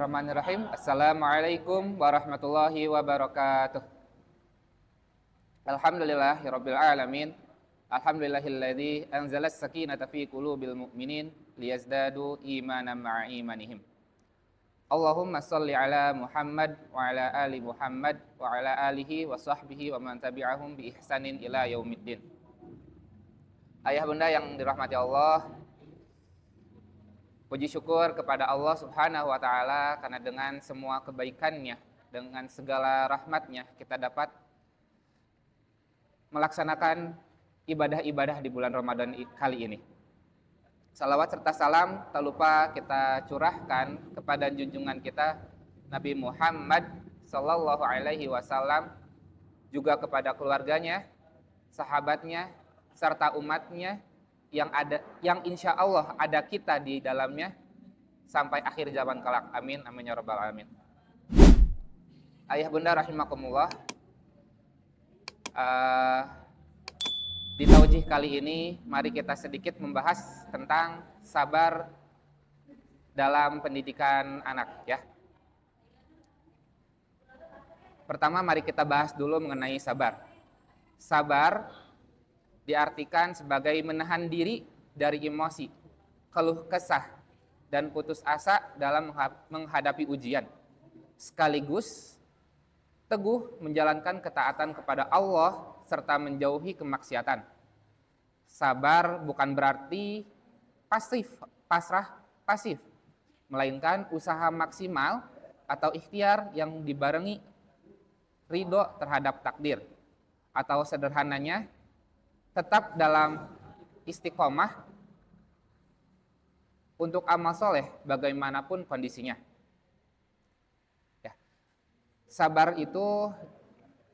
Bismillahirrahmanirrahim. Assalamualaikum warahmatullahi wabarakatuh. Alhamdulillahirabbil alamin. Alhamdulillahilladzi anzalas sakinata fi qulubil mu'minin liyazdadu imanan ma'a imanihim. Allahumma shalli ala Muhammad wa ala ali Muhammad wa ala alihi wa sahbihi wa man tabi'ahum bi ihsanin ila yaumiddin. Ayah bunda yang dirahmati Allah, puji syukur kepada Allah Subhanahu wa taala karena dengan semua kebaikannya, dengan segala rahmatnya kita dapat melaksanakan ibadah-ibadah di bulan Ramadan kali ini. Salawat serta salam tak lupa kita curahkan kepada junjungan kita Nabi Muhammad sallallahu alaihi wasallam, juga kepada keluarganya, sahabatnya, serta umatnya yang insya Allah ada kita di dalamnya sampai akhir zaman kelak. Amin, amin ya rabbal alamin. Ayah bunda rahimakumullah, di taujih kali ini mari kita sedikit membahas tentang sabar dalam pendidikan anak ya. Pertama mari kita bahas dulu mengenai sabar. Sabar diartikan sebagai menahan diri dari emosi, keluh kesah, dan putus asa dalam menghadapi ujian, sekaligus teguh menjalankan ketaatan kepada Allah serta menjauhi kemaksiatan. Sabar bukan berarti pasif, melainkan usaha maksimal atau ikhtiar yang dibarengi ridho terhadap takdir, atau sederhananya tetap dalam istiqomah untuk amal soleh bagaimanapun kondisinya. Ya. Sabar itu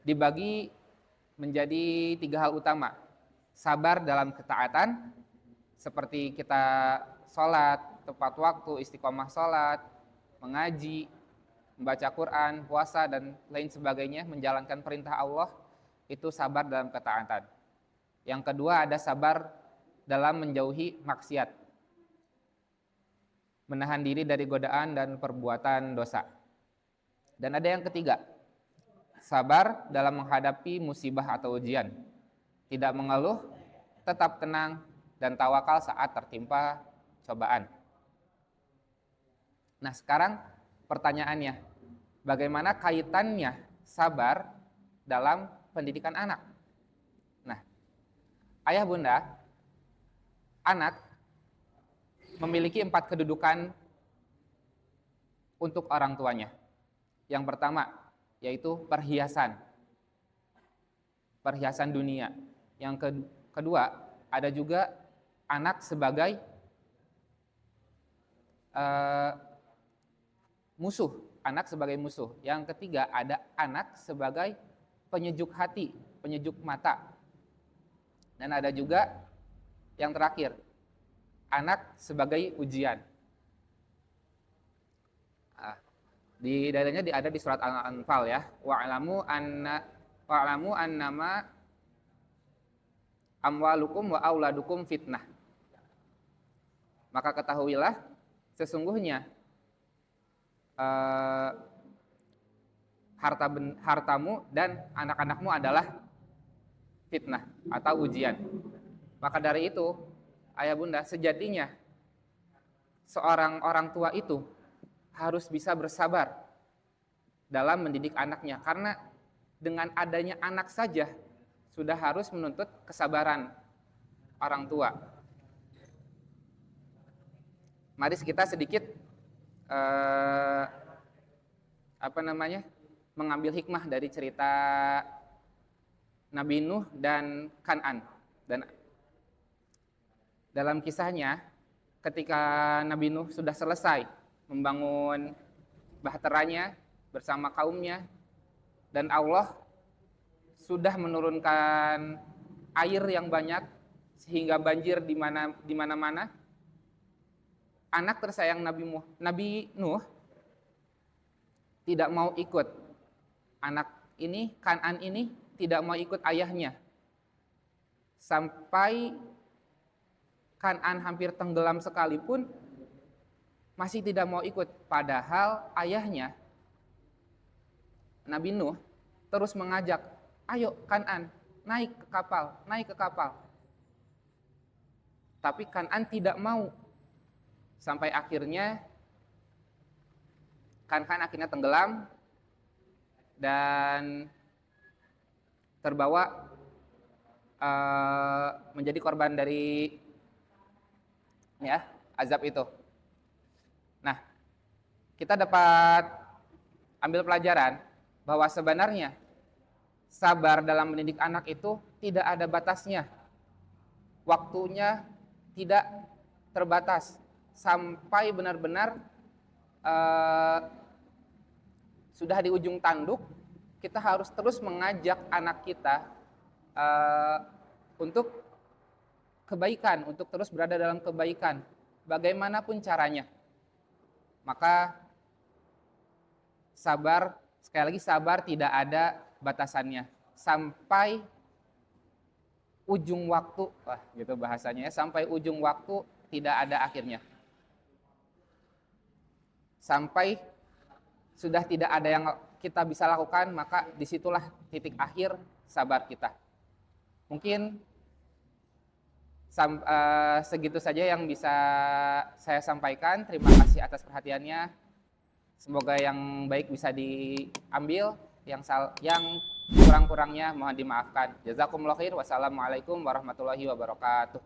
dibagi menjadi 3 hal utama. Sabar dalam ketaatan, seperti kita sholat, tepat waktu, istiqomah sholat, mengaji, membaca Quran, puasa, dan lain sebagainya, menjalankan perintah Allah, itu sabar dalam ketaatan. Yang kedua ada sabar dalam menjauhi maksiat, menahan diri dari godaan dan perbuatan dosa. Dan ada yang ketiga, sabar dalam menghadapi musibah atau ujian, tidak mengeluh, tetap tenang, dan tawakal saat tertimpa cobaan. Nah sekarang pertanyaannya, bagaimana kaitannya sabar dalam pendidikan anak? Ayah bunda, anak memiliki 4 kedudukan untuk orang tuanya. Yang pertama yaitu perhiasan dunia. Yang kedua ada juga anak sebagai musuh. Yang ketiga ada anak sebagai penyejuk hati, penyejuk mata. Dan ada juga yang terakhir, anak sebagai ujian. Di dalilnya ada di surat Al-Anfal ya. Wa'lamu annama amwalukum wa auladukum fitnah. Maka ketahuilah sesungguhnya hartamu dan anak-anakmu adalah fitnah atau ujian. Maka dari itu, ayah bunda, sejatinya seorang orang tua itu harus bisa bersabar dalam mendidik anaknya, karena dengan adanya anak saja sudah harus menuntut kesabaran orang tua. Mari kita sedikit mengambil hikmah dari cerita Nabi Nuh dan Kan'an. Dan dalam kisahnya, ketika Nabi Nuh sudah selesai membangun bahteranya bersama kaumnya, dan Allah sudah menurunkan air yang banyak sehingga banjir di mana-mana, anak tersayang Nabi Nuh tidak mau ikut. Anak ini, Kan'an ini, tidak mau ikut ayahnya. Sampai Kan'an hampir tenggelam sekalipun, masih tidak mau ikut. Padahal ayahnya, Nabi Nuh, terus mengajak, ayo Kan'an, naik ke kapal, naik ke kapal. Tapi Kan'an tidak mau. Sampai akhirnya Kan'an akhirnya tenggelam dan terbawa menjadi korban dari azab itu. Nah, kita dapat ambil pelajaran bahwa sebenarnya sabar dalam mendidik anak itu tidak ada batasnya. Waktunya tidak terbatas sampai benar-benar sudah di ujung tanduk. Kita harus terus mengajak anak kita untuk kebaikan, untuk terus berada dalam kebaikan, bagaimanapun caranya. Maka sabar, sekali lagi sabar tidak ada batasannya. Sampai ujung waktu, gitu bahasanya ya, sampai ujung waktu tidak ada akhirnya. Sampai sudah tidak ada yang kita bisa lakukan, maka disitulah titik akhir sabar kita. Mungkin segitu saja yang bisa saya sampaikan. Terima kasih atas perhatiannya. Semoga yang baik bisa diambil, yang kurang-kurangnya mohon dimaafkan. Jazakumullah khair. Wassalamualaikum warahmatullahi wabarakatuh.